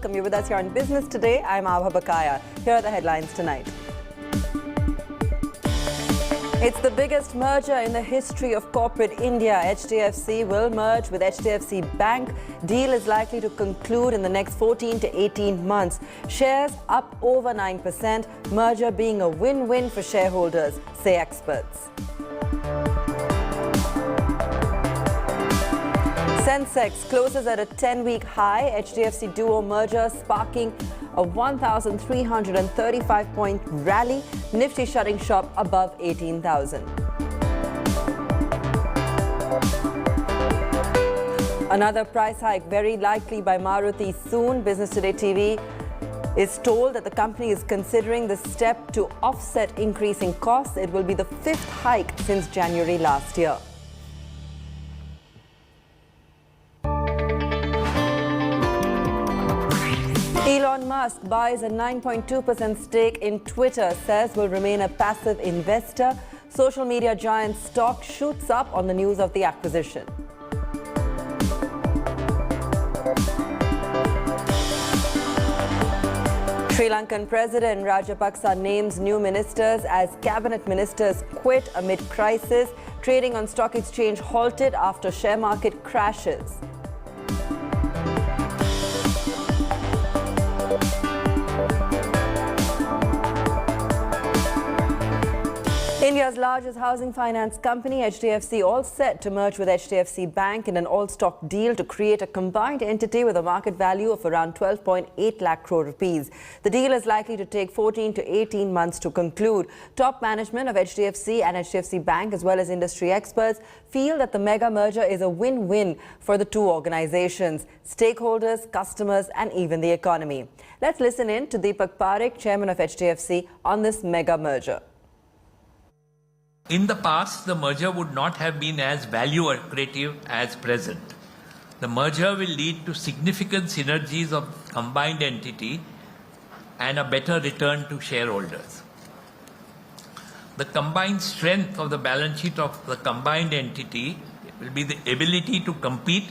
welcome you with us here on Business Today. I'm Abha Bakaya. Here are the headlines tonight. It's the biggest merger in the history of corporate India. HDFC will merge with HDFC Bank. Deal is likely to conclude in the next 14 to 18 months. Shares up over 9%. Merger being a win-win for shareholders, say experts. Sensex closes at a 10-week high. HDFC Duo merger sparking a 1,335-point rally. Nifty shutting shop above 18,000. Another price hike very likely by Maruti soon. Business Today TV is told that the company is considering the step to offset increasing costs. It will be the 5th hike since January last year. Elon Musk buys a 9.2% stake in Twitter, says will remain a passive investor. Social media giant stock shoots up on the news of the acquisition. Sri Lankan President Rajapaksa names new ministers as cabinet ministers quit amid crisis. Trading on stock exchange halted after share market crashes. India's largest housing finance company, HDFC, all set to merge with HDFC Bank in an all-stock deal to create a combined entity with a market value of around 12.8 lakh crore rupees. The deal is likely to take 14 to 18 months to conclude. Top management of HDFC and HDFC Bank, as well as industry experts, feel that the mega merger is a win-win for the two organizations, stakeholders, customers, and even the economy. Let's listen in to Deepak Parekh, chairman of HDFC, on this mega merger. In the past, the merger would not have been as value accretive as present. The merger will lead to significant synergies of combined entity and a better return to shareholders. The combined strength of the balance sheet of the combined entity will be the ability to compete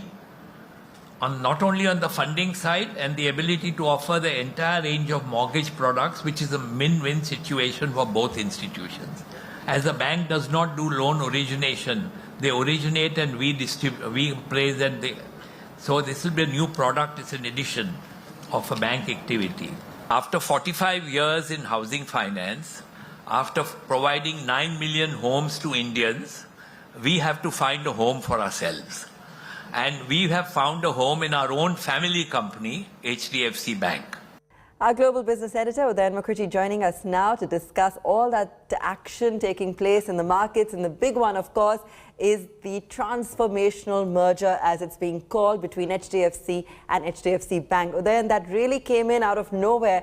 on not only on the funding side and the ability to offer the entire range of mortgage products, which is a win-win situation for both institutions. As a bank does not do loan origination, they originate and we distribute, we appraise, and so this will be a new product. It's an addition of a bank activity. After 45 years in housing finance, after providing 9 million homes to Indians, we have to find a home for ourselves. And we have found a home in our own family company, HDFC Bank. Our global business editor, Udayan Mukherjee, joining us now to discuss all that action taking place in the markets. And the big one, of course, is the transformational merger, as it's being called, between HDFC and HDFC Bank. Udayan, that really came in out of nowhere,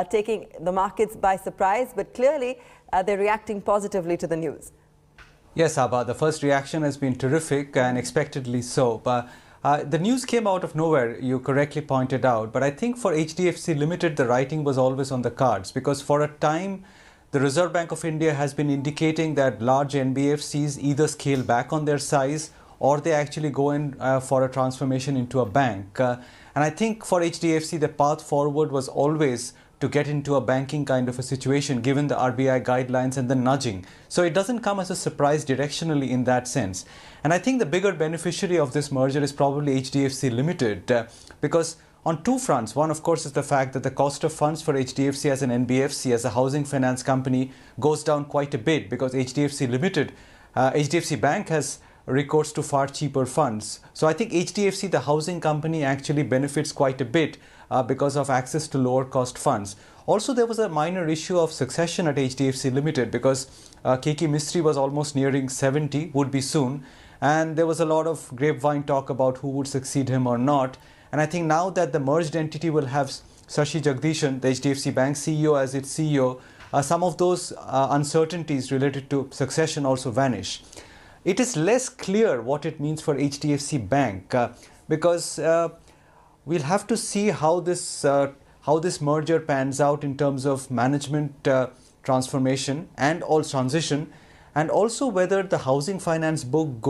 taking the markets by surprise. But clearly, they're reacting positively to the news. Yes, Abha, the first reaction has been terrific and expectedly so. But the news came out of nowhere, you correctly pointed out, but I think for HDFC Limited, the writing was always on the cards, because for a time, the Reserve Bank of India has been indicating that large NBFCs either scale back on their size or they actually go in for a transformation into a bank. And I think for HDFC, the path forward was always to get into a banking kind of a situation, given the RBI guidelines and the nudging. So it doesn't come as a surprise directionally in that sense. And I think the bigger beneficiary of this merger is probably HDFC Limited, because on two fronts. One, of course, is the fact that the cost of funds for HDFC as an NBFC, as a housing finance company, goes down quite a bit, because HDFC Limited, HDFC Bank has recourse to far cheaper funds. So I think HDFC, the housing company, actually benefits quite a bit because of access to lower cost funds. Also, there was a minor issue of succession at HDFC Limited, because Keki Mistry was almost nearing 70, would be soon. And there was a lot of grapevine talk about who would succeed him or not. And I think now that the merged entity will have Shashi Jagdishan, the HDFC Bank CEO, as its CEO, some of those uncertainties related to succession also vanish. It is less clear what it means for HDFC Bank, because we'll have to see how this merger pans out in terms of management transformation and all transition, and also whether the housing finance book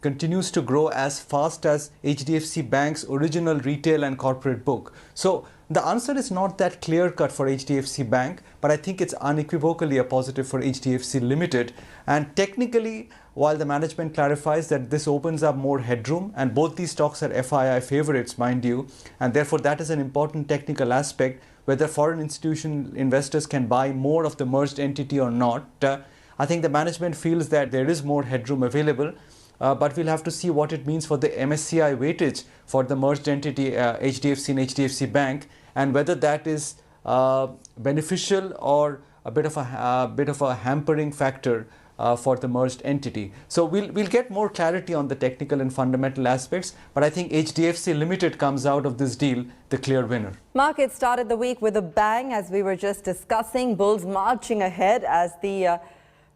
continues to grow as fast as HDFC Bank's original retail and corporate book. So the answer is not that clear-cut for HDFC Bank, but I think it's unequivocally a positive for HDFC Limited. And technically, while the management clarifies that this opens up more headroom, and both these stocks are FII favorites, mind you, and therefore that is an important technical aspect, whether foreign institutional investors can buy more of the merged entity or not. I think the management feels that there is more headroom available, but we'll have to see what it means for the MSCI weightage for the merged entity HDFC and HDFC Bank, and whether that is beneficial or a bit of a hampering factor for the merged entity. So we'll get more clarity on the technical and fundamental aspects, but I think HDFC Limited comes out of this deal the clear winner. Markets started the week with a bang, as we were just discussing. Bulls marching ahead as the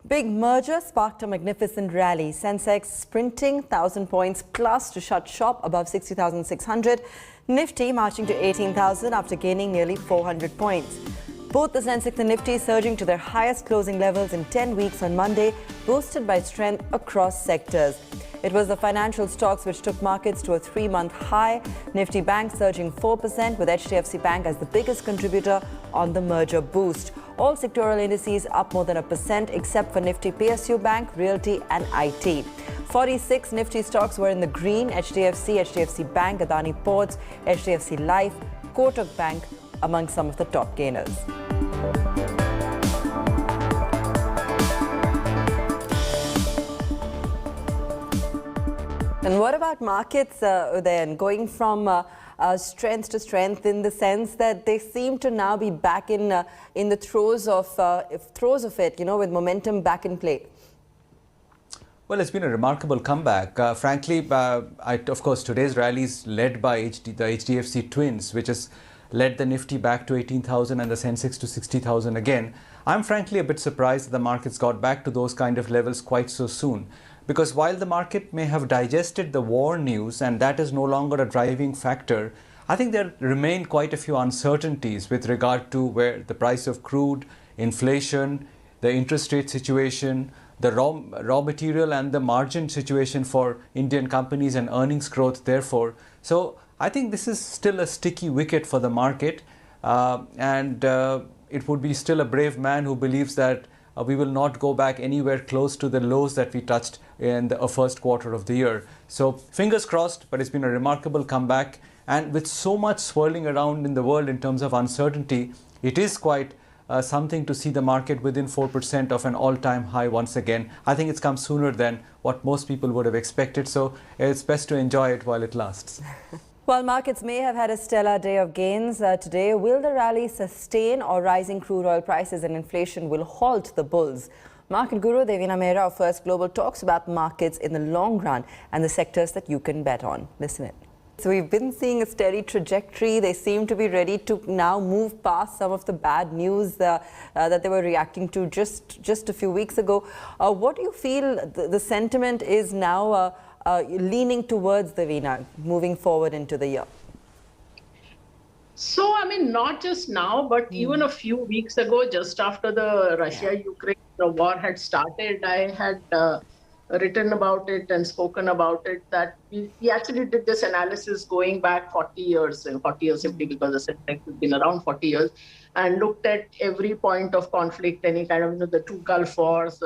big merger sparked a magnificent rally. Sensex sprinting 1,000 points plus to shut shop above 60,600. Nifty marching to 18,000 after gaining nearly 400 points. Both the Sensex and Nifty surging to their highest closing levels in 10 weeks on Monday, boosted by strength across sectors. It was the financial stocks which took markets to a 3-month high. Nifty Bank surging 4%, with HDFC Bank as the biggest contributor on the merger boost. All sectoral indices up more than 1%, except for Nifty PSU Bank, Realty and IT. 46 Nifty stocks were in the green: HDFC, HDFC Bank, Adani Ports, HDFC Life, Kotak Bank among some of the top gainers. And what about markets, then, going from strength to strength, in the sense that they seem to now be back in the throes of it, with momentum back in play? Well, it's been a remarkable comeback. Frankly, of course, today's rally is led by the HDFC twins, which has led the Nifty back to 18,000 and the Sensex to 60,000 again. I'm frankly a bit surprised that the markets got back to those kind of levels quite so soon. Because while the market may have digested the war news and that is no longer a driving factor, I think there remain quite a few uncertainties with regard to where the price of crude, inflation, the interest rate situation, the raw material and the margin situation for Indian companies and earnings growth therefore. So I think this is still a sticky wicket for the market, and it would be still a brave man who believes that we will not go back anywhere close to the lows that we touched in the first quarter of the year. So fingers crossed, but it's been a remarkable comeback. And with so much swirling around in the world in terms of uncertainty, it is quite something to see the market within 4% of an all-time high once again. I think it's come sooner than what most people would have expected. So it's best to enjoy it while it lasts. While markets may have had a stellar day of gains today, will the rally sustain, or rising crude oil prices and inflation will halt the bulls? Market guru Devina Mehra of First Global talks about markets in the long run and the sectors that you can bet on. Listen in. So we've been seeing a steady trajectory. They seem to be ready to now move past some of the bad news that they were reacting to just a few weeks ago. What do you feel the sentiment is now leaning towards, Devina, moving forward into the year? So, I mean, not just now, but even a few weeks ago, just after the Russia-Ukraine war had started, I had written about it and spoken about it, that we actually did this analysis going back 40 years simply because the Sensex has been around 40 years, and looked at every point of conflict, any kind of, the two Gulf Wars,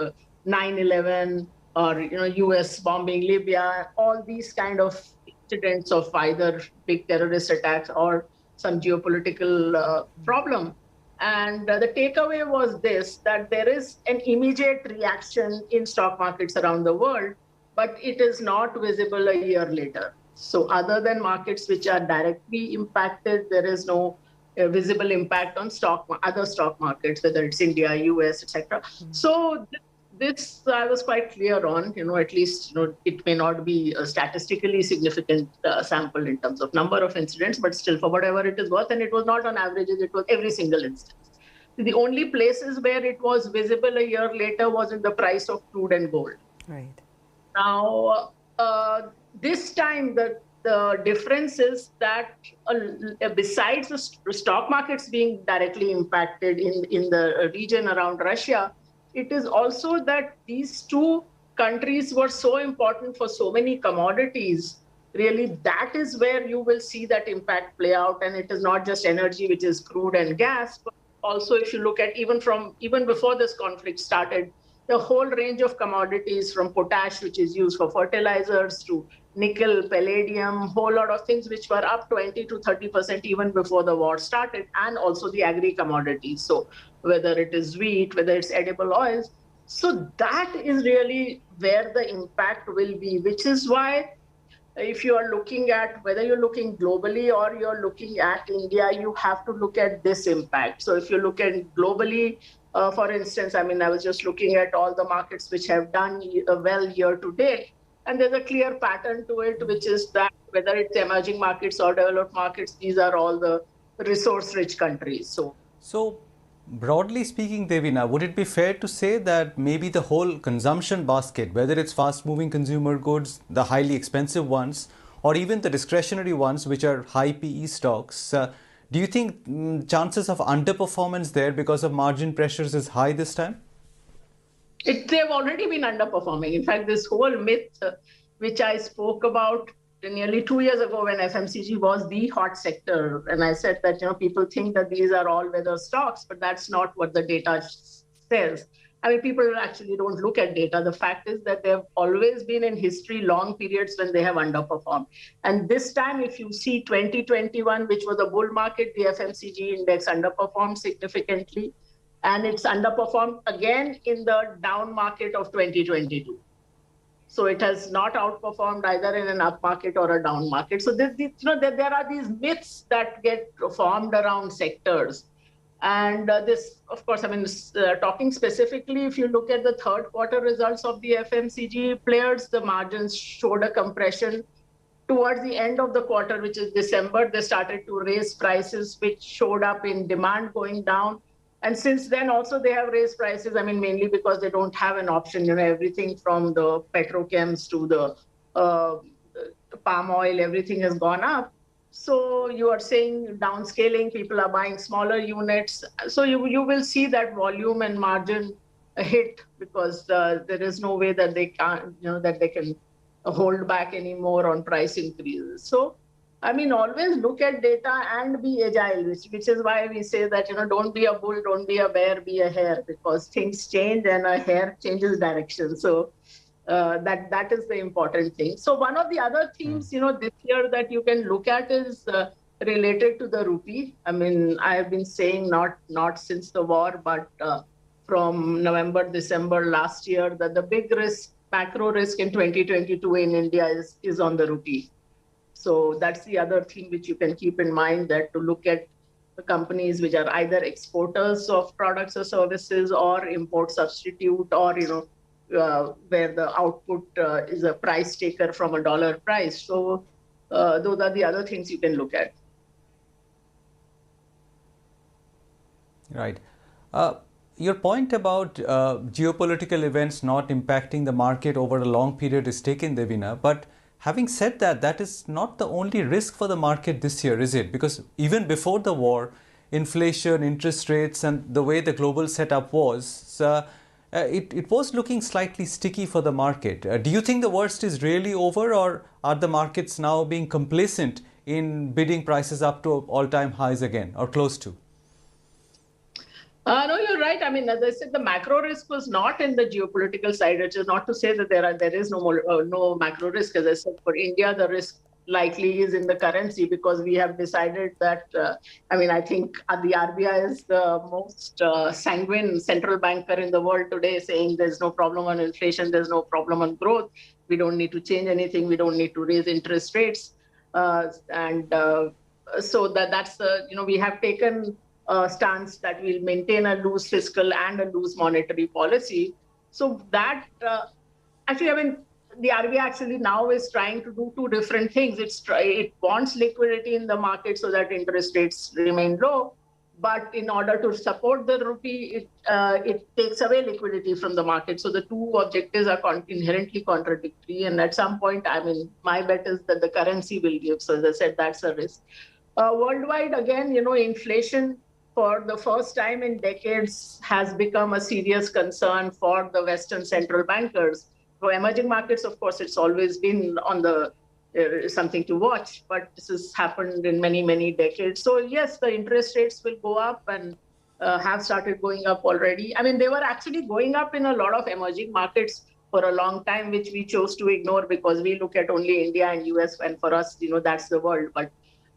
9/11, or US bombing Libya, all these kind of incidents of either big terrorist attacks or some geopolitical problem. And the takeaway was this, that there is an immediate reaction in stock markets around the world, but it is not visible a year later. So other than markets which are directly impacted, there is no visible impact on other stock markets, whether it's India, US, etc. So this I was quite clear on, at least, it may not be a statistically significant sample in terms of number of incidents, but still for whatever it is worth, and it was not on averages, it was every single instance. The only places where it was visible a year later was in the price of crude and gold. Right. Now, this time the difference is that besides the stock markets being directly impacted in the region around Russia, it is also that these two countries were so important for so many commodities. Really, that is where you will see that impact play out. And it is not just energy, which is crude and gas, but also if you look at even before this conflict started, the whole range of commodities from potash, which is used for fertilizers, to nickel, palladium, whole lot of things which were up 20 to 30% even before the war started, and also the agri commodities. So whether it is wheat, whether it's edible oils. So that is really where the impact will be, which is why if you are looking at whether you're looking globally or you're looking at India, you have to look at this impact. So if you look at globally, for instance, I mean, I was just looking at all the markets which have done well year to date, and there's a clear pattern to it, which is that whether it's emerging markets or developed markets, these are all the resource-rich countries. So broadly speaking, Devina, would it be fair to say that maybe the whole consumption basket, whether it's fast-moving consumer goods, the highly expensive ones, or even the discretionary ones, which are high PE stocks, do you think chances of underperformance there because of margin pressures is high this time? They've already been underperforming. In fact, this whole myth, which I spoke about nearly 2 years ago when FMCG was the hot sector, and I said that people think that these are all weather stocks, but that's not what the data says. I mean, people actually don't look at data. The fact is that they've always been in history long periods when they have underperformed. And this time, if you see 2021, which was a bull market, the FMCG index underperformed significantly. And it's underperformed again in the down market of 2022. So it has not outperformed either in an up market or a down market. So there are these myths that get formed around sectors. And this, of course, I mean, talking specifically, if you look at the third quarter results of the FMCG players, the margins showed a compression. Towards the end of the quarter, which is December, they started to raise prices, which showed up in demand going down. And since then, also, they have raised prices, I mean, mainly because they don't have an option, everything from the petrochems to the palm oil, everything has gone up. So you are saying downscaling, people are buying smaller units. So you will see that volume and margin hit because there is no way that they can't, that they can hold back anymore on price increases. So I mean, always look at data and be agile, which is why we say that, don't be a bull, don't be a bear, be a hare, because things change and a hare changes direction. So that is the important thing. So one of the other themes, this year that you can look at is related to the rupee. I mean, I have been saying not since the war, but from November, December last year, that the big risk, macro risk in 2022 in India is on the rupee. So that's the other thing which you can keep in mind, that to look at the companies which are either exporters of products or services or import substitute, or, where the output is a price taker from a dollar price. So those are the other things you can look at. Right. Your point about geopolitical events not impacting the market over a long period is taken, Devina, but having said that, that is not the only risk for the market this year, is it? Because even before the war, inflation, interest rates, and the way the global setup was, it was looking slightly sticky for the market. Do you think the worst is really over, or are the markets now being complacent in bidding prices up to all-time highs again, or close to? No, you're right. I mean, as I said, the macro risk was not in the geopolitical side, which is not to say that there is no macro risk. As I said, for India, the risk likely is in the currency, because we have decided that, I think the RBI is the most sanguine central banker in the world today, saying there's no problem on inflation, there's no problem on growth. We don't need to change anything. We don't need to raise interest rates. So that's we have taken stance that will maintain a loose fiscal and a loose monetary policy. So that the RBI actually now is trying to do two different things. It wants liquidity in the market so that interest rates remain low, but in order to support the rupee, it takes away liquidity from the market. So the two objectives are inherently contradictory. And at some point, my bet is that the currency will give. So as I said, that's a risk. Worldwide, again, inflation for the first time in decades, has become a serious concern for the Western central bankers. For emerging markets, of course, it's always been on the something to watch, but this has happened in many, many decades. So yes, the interest rates will go up and have started going up already. I mean, they were actually going up in a lot of emerging markets for a long time, which we chose to ignore because we look at only India and US, and for us, that's the world. But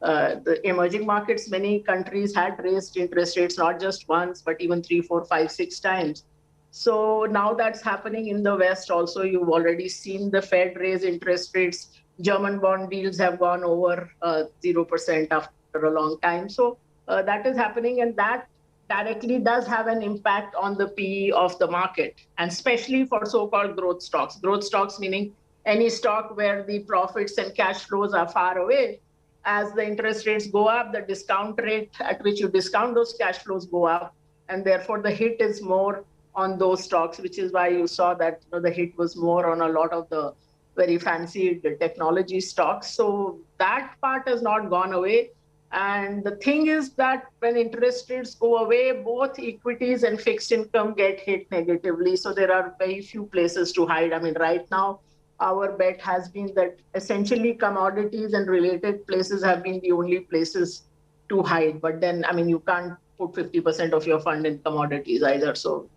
the emerging markets, many countries had raised interest rates, not just once, but even 3, 4, 5, 6 times. So now that's happening in the West also. You've already seen the Fed raise interest rates. German bond yields have gone over 0% after a long time. So that is happening, and that directly does have an impact on the PE of the market, and especially for so-called growth stocks. Growth stocks meaning any stock where the profits and cash flows are far away. As the interest rates go up, the discount rate at which you discount those cash flows go up, and therefore the hit is more on those stocks, which is why you saw that the hit was more on a lot of the very fancy technology stocks. So that part has not gone away. And the thing is that when interest rates go away, both equities and fixed income get hit negatively. So there are very few places to hide. I mean, right now, our bet has been that essentially commodities and related places have been the only places to hide. But then, I mean, you can't put 50% of your fund in commodities either. So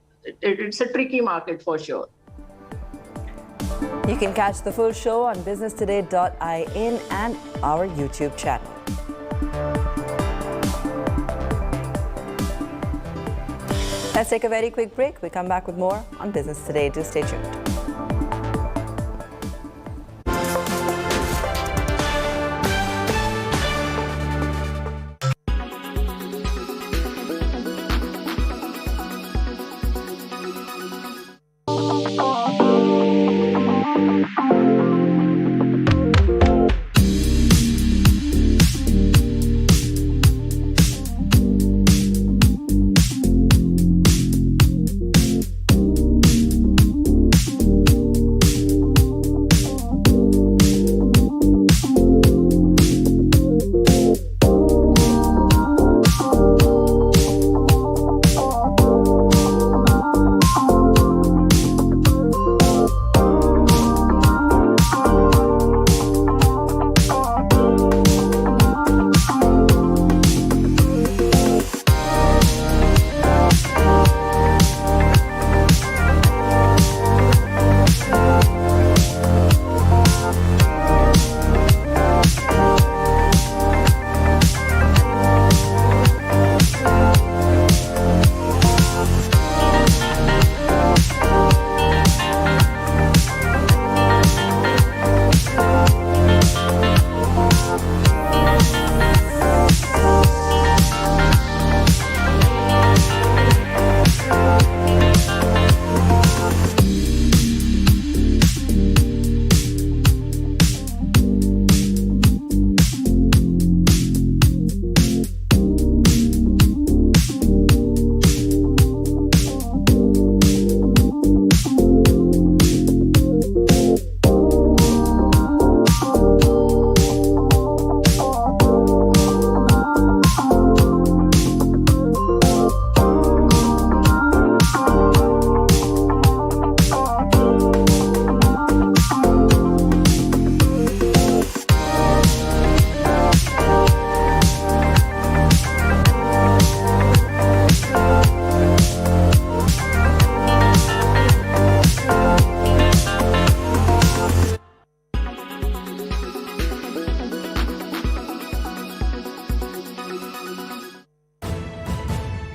it's a tricky market for sure. You can catch the full show on businesstoday.in and our YouTube channel. Let's take a very quick break. We come back with more on Business Today. Do stay tuned.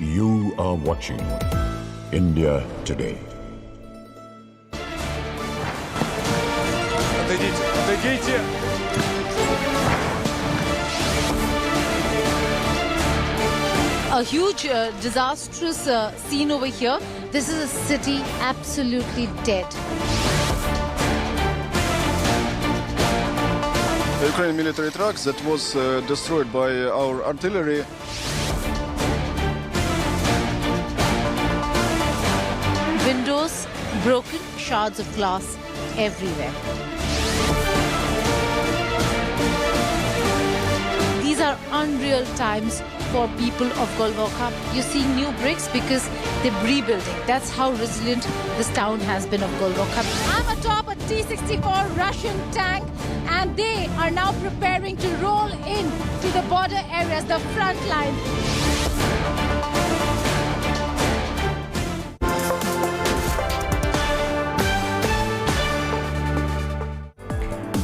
You are watching India Today. Отойдите, отойдите! A huge disastrous scene over here. This is a city absolutely dead. The Ukrainian military truck that was destroyed by our artillery. Windows broken, shards of glass everywhere. These are unreal times for people of Golgotha. You're seeing new bricks because they're rebuilding. That's how resilient this town has been of Golgotha. I'm atop a T-64 Russian tank, and they are now preparing to roll in to the border areas, the front line.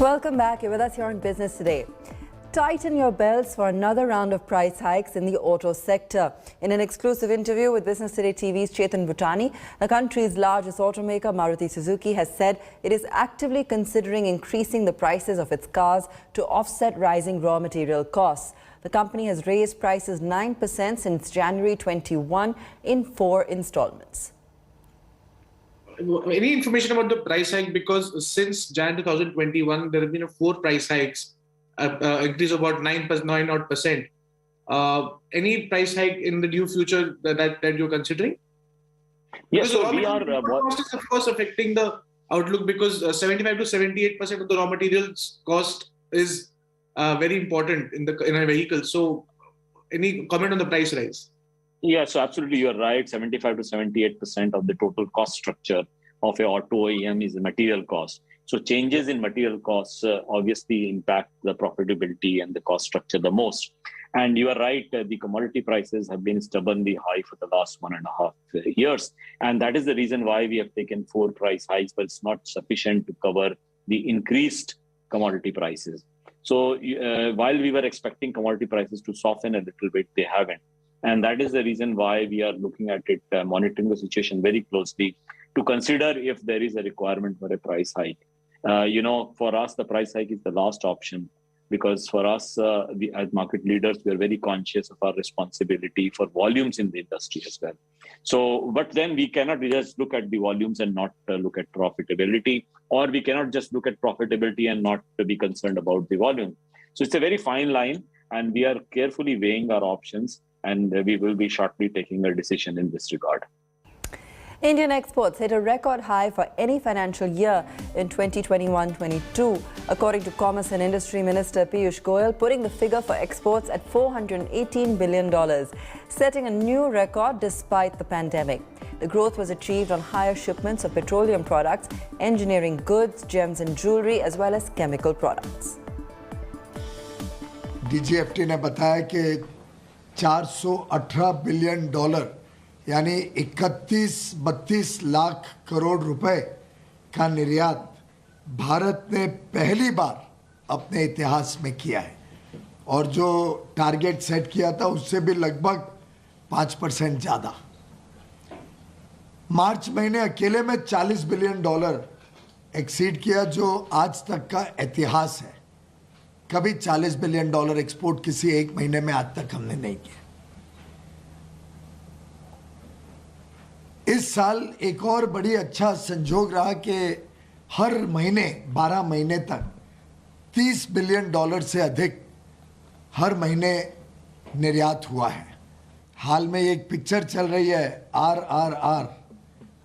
Welcome back. You're with us here on Business Today. Tighten your belts for another round of price hikes in the auto sector. In an exclusive interview with Business Today TV's Chetan Bhutani, the country's largest automaker, Maruti Suzuki, has said it is actively considering increasing the prices of its cars to offset rising raw material costs. The company has raised prices 9% since January 21 in 4 installments. Any information about the price hike? Because since Jan 2021, there have been 4 price hikes, increase of about 9%. Any price hike in the near future that you're considering? Yes, because so we are. Cost is of course affecting the outlook, because 75 to 78% of the raw materials cost is very important in a vehicle. So, any comment on the price rise? Yeah, so absolutely, you're right. 75 to 78% of the total cost structure of a auto OEM is the material cost. So changes in material costs obviously impact the profitability and the cost structure the most. And you are right, the commodity prices have been stubbornly high for the last 1.5 years. And that is the reason why we have taken 4 price hikes, but it's not sufficient to cover the increased commodity prices. So while we were expecting commodity prices to soften a little bit, they haven't. And that is the reason why we are looking at it, monitoring the situation very closely to consider if there is a requirement for a price hike. For us, the price hike is the last option, because for us, as market leaders, we are very conscious of our responsibility for volumes in the industry as well. So, but then we cannot just look at the volumes and not look at profitability, or we cannot just look at profitability and not be concerned about the volume. So it's a very fine line, and we are carefully weighing our options, and we will be shortly taking a decision in this regard. Indian exports hit a record high for any financial year in 2021-22, according to Commerce and Industry Minister Piyush Goyal, putting the figure for exports at $418 billion, setting a new record despite the pandemic. The growth was achieved on higher shipments of petroleum products, engineering goods, gems and jewelry, as well as chemical products. DGFT ने बताया कि $418 billion यानी 31-32 लाख करोड़ रुपए का निर्यात भारत ने पहली बार अपने इतिहास में किया है, और जो टारगेट सेट किया था उससे भी लगभग 5% ज़्यादा। मार्च महीने अकेले में $40 बिलियन एक्सीड किया, जो आज तक का इतिहास है। कभी $40 बिलियन एक्सपोर्ट किसी एक महीने में आज तक हमने नहीं किया। इस साल एक और बड़ी अच्छा संजोग रहा कि हर महीने 12 महीने तक $30 बिलियन से अधिक हर महीने निर्यात हुआ है। हाल में एक पिक्चर चल रही है RRR,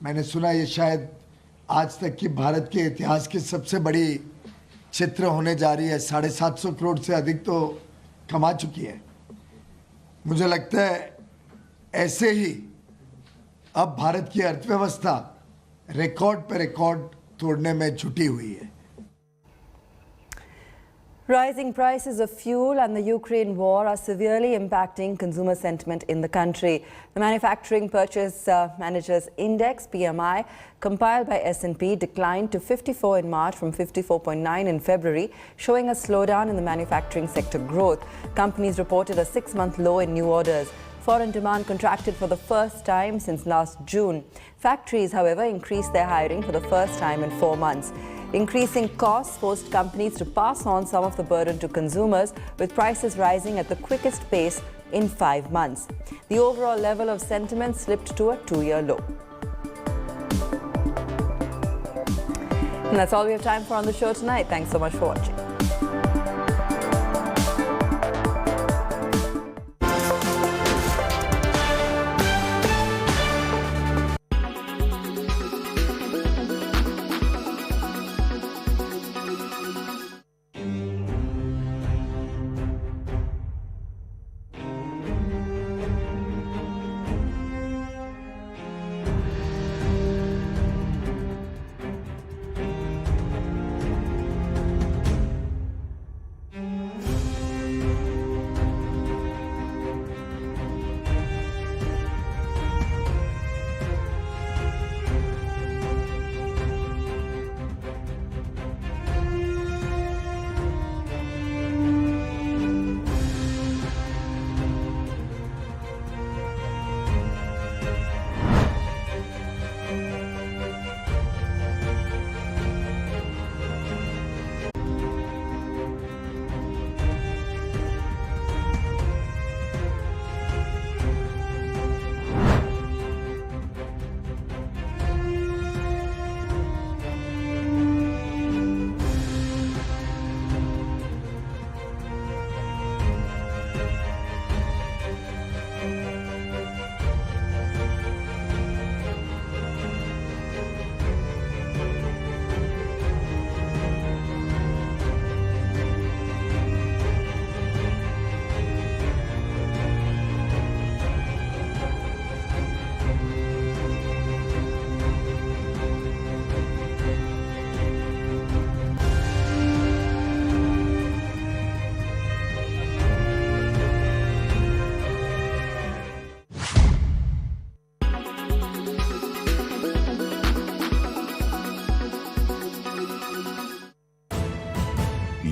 मैंने सुना ये शायद आज तक की भारत के इतिहास की सबसे बड़ी चित्र होने जा रही है। 750 करोड़ से अधिक तो कमा चुकी है। मुझे लगता है ऐसे ही अब भारत की अर्थव्यवस्था रिकॉर्ड पर रिकॉर्ड तोड़ने में जुटी हुई है। Rising prices of fuel and the Ukraine war are severely impacting consumer sentiment in the country. The Manufacturing Purchase Managers Index, PMI, compiled by S&P, declined to 54 in March from 54.9 in February, showing a slowdown in the manufacturing sector growth. Companies reported a 6-month low in new orders. Foreign demand contracted for the first time since last June. Factories, however, increased their hiring for the first time in 4 months. Increasing costs forced companies to pass on some of the burden to consumers, with prices rising at the quickest pace in 5 months. The overall level of sentiment slipped to a 2-year low. And that's all we have time for on the show tonight. Thanks so much for watching.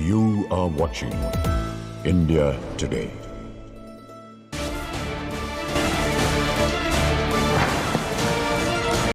You are watching India Today.